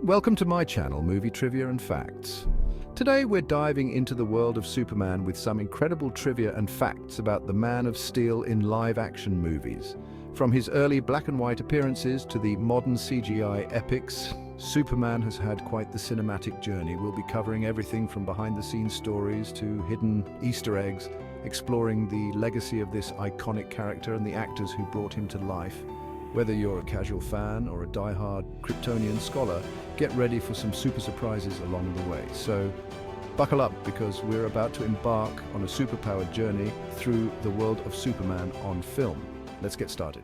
Welcome to my channel, Movie Trivia and Facts. Today we're diving into the world of Superman with some incredible trivia and facts about the Man of Steel in live-action movies. From his early black and white appearances to the modern CGI epics, Superman has had quite the cinematic journey. We'll be covering everything from behind-the-scenes stories to hidden Easter eggs, exploring the legacy of this iconic character and the actors who brought him to life. Whether you're a casual fan or a die-hard Kryptonian scholar, get ready for some super surprises along the way. So buckle up, because we're about to embark on a superpowered journey through the world of Superman on film. Let's get started.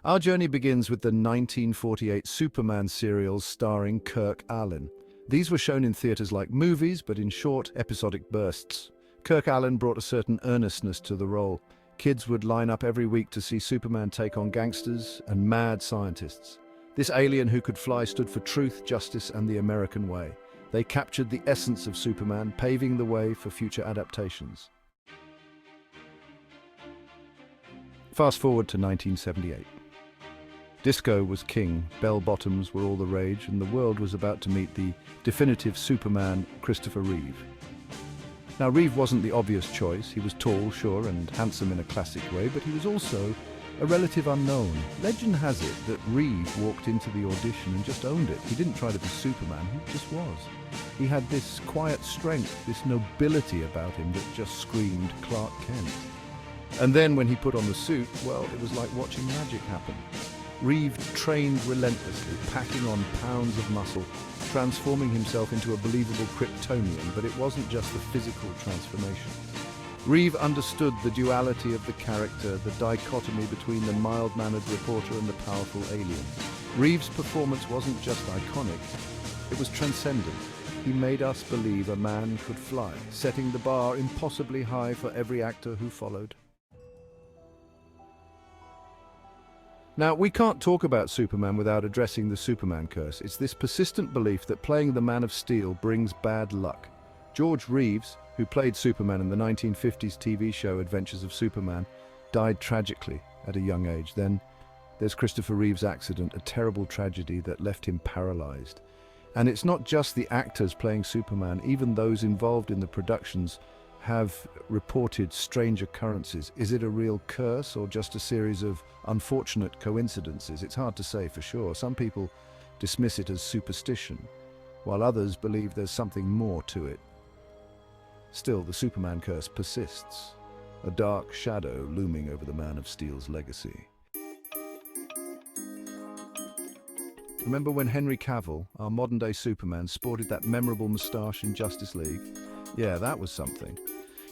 Our journey begins with the 1948 Superman serials starring Kirk Alyn. These were shown in theaters like movies, but in short, episodic bursts. Kirk Alyn brought a certain earnestness to the role. Kids would line up every week to see Superman take on gangsters and mad scientists. This alien who could fly stood for truth, justice, and the American way. They captured the essence of Superman, paving the way for future adaptations. Fast forward to 1978. Disco was king, bell-bottoms were all the rage, and the world was about to meet the definitive Superman, Christopher Reeve. Now, Reeve wasn't the obvious choice. He was tall, sure, and handsome in a classic way, but he was also a relative unknown. Legend has it that Reeve walked into the audition and just owned it. He didn't try to be Superman, he just was. He had this quiet strength, this nobility about him that just screamed Clark Kent. And then when he put on the suit, well, it was like watching magic happen. Reeve trained relentlessly, packing on pounds of muscle, transforming himself into a believable Kryptonian, but it wasn't just the physical transformation. Reeve understood the duality of the character, the dichotomy between the mild-mannered reporter and the powerful alien. Reeve's performance wasn't just iconic, it was transcendent. He made us believe a man could fly, setting the bar impossibly high for every actor who followed. Now, we can't talk about Superman without addressing the Superman curse. It's this persistent belief that playing the Man of Steel brings bad luck. George Reeves, who played Superman in the 1950s TV show Adventures of Superman, died tragically at a young age. Then there's Christopher Reeve's accident, a terrible tragedy that left him paralyzed. And it's not just the actors playing Superman, even those involved in the productions have reported strange occurrences. Is it a real curse or just a series of unfortunate coincidences? It's hard to say for sure. Some people dismiss it as superstition, while others believe there's something more to it. Still, the Superman curse persists, a dark shadow looming over the Man of Steel's legacy. Remember when Henry Cavill, our modern-day Superman, sported that memorable moustache in Justice League? Yeah, that was something.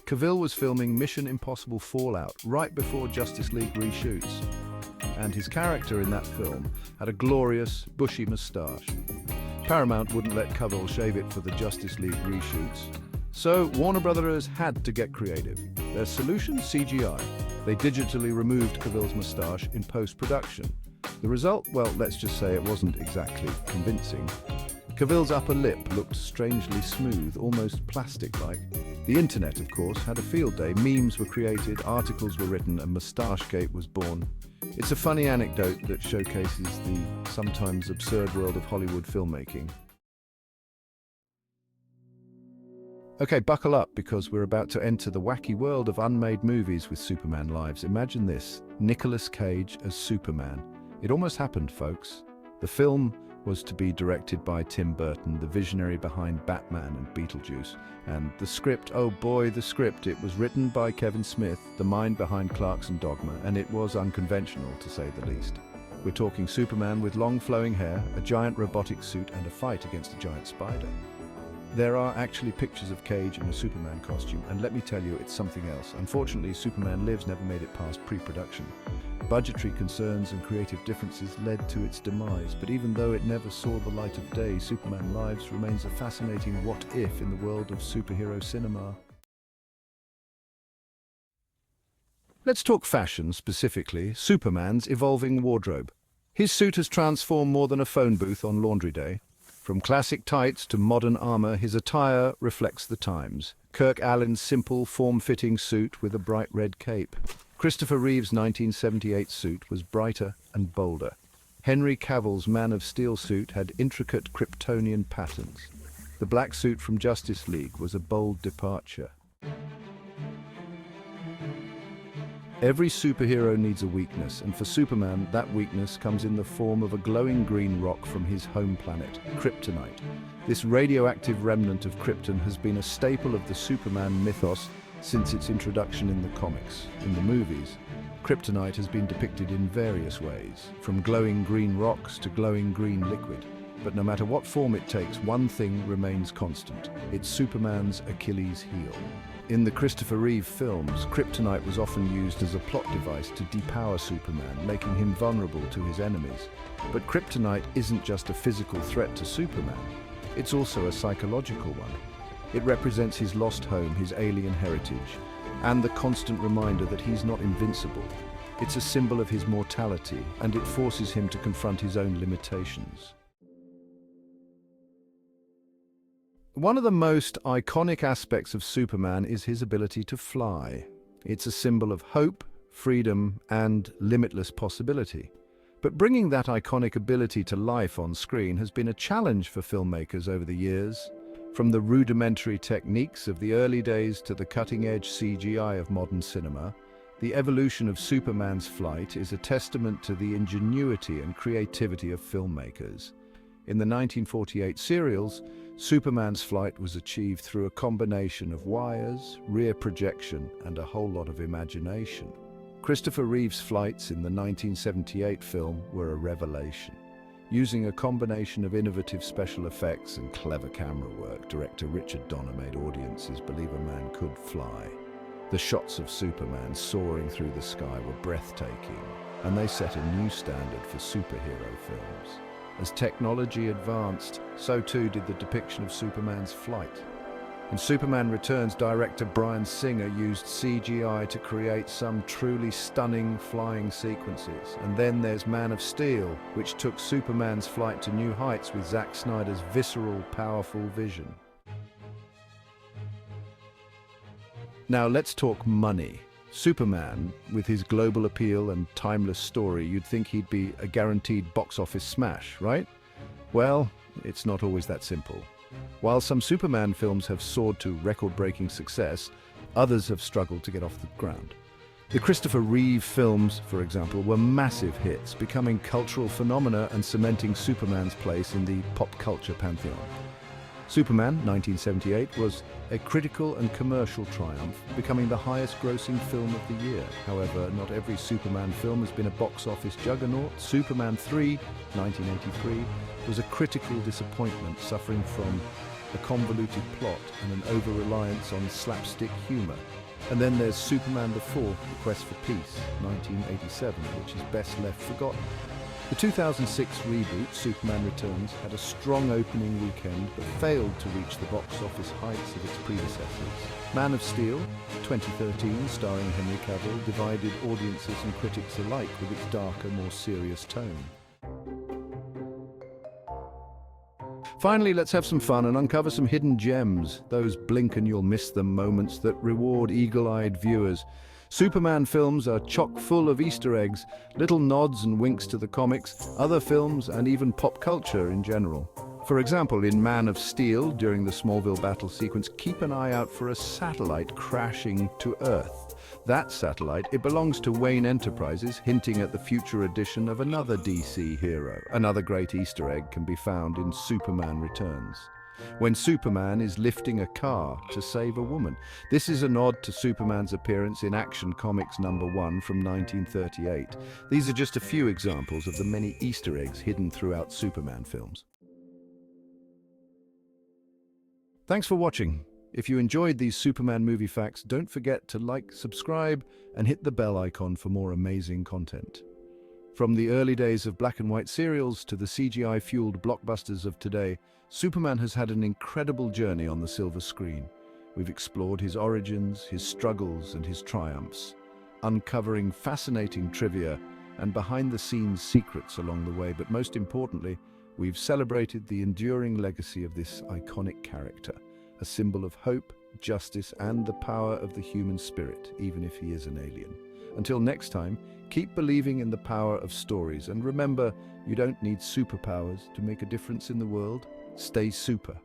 Cavill was filming Mission Impossible Fallout right before Justice League reshoots, and his character in that film had a glorious, bushy moustache. Paramount wouldn't let Cavill shave it for the Justice League reshoots, so Warner Brothers had to get creative. Their solution? CGI. They digitally removed Cavill's moustache in post-production. The result? Well, let's just say it wasn't exactly convincing. Cavill's upper lip looked strangely smooth, almost plastic-like. The internet, of course, had a field day. Memes were created, articles were written, and Mustache Gate was born. It's a funny anecdote that showcases the sometimes absurd world of Hollywood filmmaking. Okay, buckle up, because we're about to enter the wacky world of unmade movies with Superman lives. Imagine this, Nicolas Cage as Superman. It almost happened, folks. The film was to be directed by Tim Burton, the visionary behind Batman and Beetlejuice. And the script, oh boy, the script, it was written by Kevin Smith, the mind behind Clerks and Dogma, and it was unconventional, to say the least. We're talking Superman with long flowing hair, a giant robotic suit, and a fight against a giant spider. There are actually pictures of Cage in a Superman costume, and let me tell you, it's something else. Unfortunately, Superman Lives never made it past pre-production. Budgetary concerns and creative differences led to its demise, but even though it never saw the light of day, Superman Lives remains a fascinating what-if in the world of superhero cinema. Let's talk fashion, specifically Superman's evolving wardrobe. His suit has transformed more than a phone booth on laundry day. From classic tights to modern armor, his attire reflects the times. Kirk Alyn's simple, form-fitting suit with a bright red cape. Christopher Reeve's 1978 suit was brighter and bolder. Henry Cavill's Man of Steel suit had intricate Kryptonian patterns. The black suit from Justice League was a bold departure. Every superhero needs a weakness, and for Superman, that weakness comes in the form of a glowing green rock from his home planet, Kryptonite. This radioactive remnant of Krypton has been a staple of the Superman mythos since its introduction in the comics. In the movies, Kryptonite has been depicted in various ways, from glowing green rocks to glowing green liquid. But no matter what form it takes, one thing remains constant. It's Superman's Achilles heel. In the Christopher Reeve films, Kryptonite was often used as a plot device to depower Superman, making him vulnerable to his enemies. But Kryptonite isn't just a physical threat to Superman. It's also a psychological one. It represents his lost home, his alien heritage, and the constant reminder that he's not invincible. It's a symbol of his mortality, and it forces him to confront his own limitations. One of the most iconic aspects of Superman is his ability to fly. It's a symbol of hope, freedom, and limitless possibility. But bringing that iconic ability to life on screen has been a challenge for filmmakers over the years. From the rudimentary techniques of the early days to the cutting-edge CGI of modern cinema, the evolution of Superman's flight is a testament to the ingenuity and creativity of filmmakers. In the 1948 serials, Superman's flight was achieved through a combination of wires, rear projection, and a whole lot of imagination. Christopher Reeve's flights in the 1978 film were a revelation. Using a combination of innovative special effects and clever camera work, director Richard Donner made audiences believe a man could fly. The shots of Superman soaring through the sky were breathtaking, and they set a new standard for superhero films. As technology advanced, so too did the depiction of Superman's flight. In Superman Returns, director Bryan Singer used CGI to create some truly stunning flying sequences. And then there's Man of Steel, which took Superman's flight to new heights with Zack Snyder's visceral, powerful vision. Now let's talk money. Superman, with his global appeal and timeless story, you'd think he'd be a guaranteed box office smash, right? Well, it's not always that simple. While some Superman films have soared to record-breaking success, others have struggled to get off the ground. The Christopher Reeve films, for example, were massive hits, becoming cultural phenomena and cementing Superman's place in the pop culture pantheon. Superman, 1978, was a critical and commercial triumph, becoming the highest-grossing film of the year. However, not every Superman film has been a box office juggernaut. Superman 3, 1983, was a critical disappointment, suffering from a convoluted plot and an over-reliance on slapstick humor. And then there's Superman the Fourth, The Quest for Peace, 1987, which is best left forgotten. The 2006 reboot, Superman Returns, had a strong opening weekend but failed to reach the box office heights of its predecessors. Man of Steel, 2013, starring Henry Cavill, divided audiences and critics alike with its darker, more serious tone. Finally, let's have some fun and uncover some hidden gems, those blink and you'll miss them moments that reward eagle-eyed viewers. Superman films are chock full of Easter eggs, little nods and winks to the comics, other films, and even pop culture in general. For example, in Man of Steel, during the Smallville battle sequence, keep an eye out for a satellite crashing to Earth. That satellite, it belongs to Wayne Enterprises, hinting at the future edition of another DC hero. Another great Easter egg can be found in Superman Returns, when Superman is lifting a car to save a woman. This is a nod to Superman's appearance in Action Comics #1 from 1938. These are just a few examples of the many Easter eggs hidden throughout Superman films. Thanks for watching. If you enjoyed these Superman movie facts, don't forget to like, subscribe, and hit the bell icon for more amazing content. From the early days of black and white serials to the CGI-fueled blockbusters of today, Superman has had an incredible journey on the silver screen. We've explored his origins, his struggles, and his triumphs, uncovering fascinating trivia and behind-the-scenes secrets along the way. But most importantly, we've celebrated the enduring legacy of this iconic character, a symbol of hope, justice, and the power of the human spirit, even if he is an alien. Until next time, keep believing in the power of stories, and remember, you don't need superpowers to make a difference in the world. Stay super.